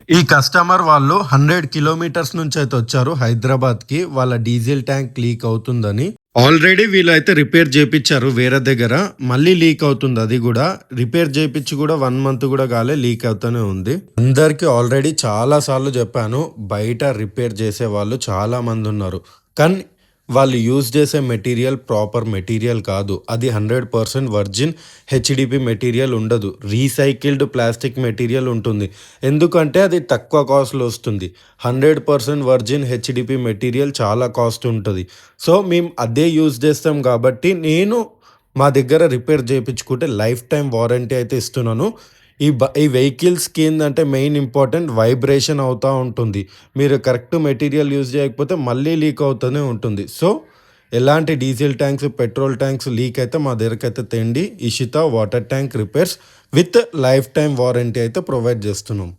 ఈ కస్టమర్ వాళ్ళు 100 కిలోమీటర్స్ నుంచి అయితే వచ్చారు హైదరాబాద్‌కి. వాళ్ళ డీజిల్ ట్యాంక్ లీక్ అవుతుందని. ఆల్రెడీ వీళ్ళైతే రిపేర్ చేపిచ్చారు వేరే దగ్గర. మళ్ళీ లీక్ అవుతుంది అది గూడా. రిపేర్ చేపిచ్చి గూడా 1 మంత్ గూడా కాలే, లీక్ అవుతూనే ఉంది. అందరికి ఆల్రెడీ చాలా సార్లు చెప్పాను. బయట రిపేర్ చేసేవాళ్ళు చాలా మందున్నారు. కానీ వాళ్ళు యూజ్ చేసే మెటీరియల్ ప్రాపర్ మెటీరియల్ కాదు. అది 100% వర్జిన్ హెచ్‌డిపి మెటీరియల్ ఉండదు. రీసైకిల్డ్ ప్లాస్టిక్ మెటీరియల్ ఉంటుంది. ఎందుకంటే అది తక్కువ కాస్ట్‌లో వస్తుంది. 100% వర్జిన్ హెచ్‌డిపి మెటీరియల్ చాలా కాస్ట్ ఉంటది. సో, మేము అదే యూజ్ చేస్తాం కాబట్టి మా దగ్గర రిపేర్ చేపించుకుంటే లైఫ్ టైమ్ వారంటీ అయితే ఇస్తున్నాను. ఈ వెహికల్స్‌కి ఏందంటే మెయిన్ ఇంపార్టెంట్ వైబ్రేషన్ అవుతా ఉంటుంది. మీరు కరెక్ట్ మెటీరియల్ యూజ్ చేయకపోతే మళ్ళీ లీక్ అవుతూనే ఉంటుంది. సో, ఎలాంటి diesel tanks, petrol tanks leak అయితే మా దగ్గరకైతే తేండి. Ishita water tank repairs with lifetime warranty అయితే ప్రొవైడ్ చేస్తున్నాం.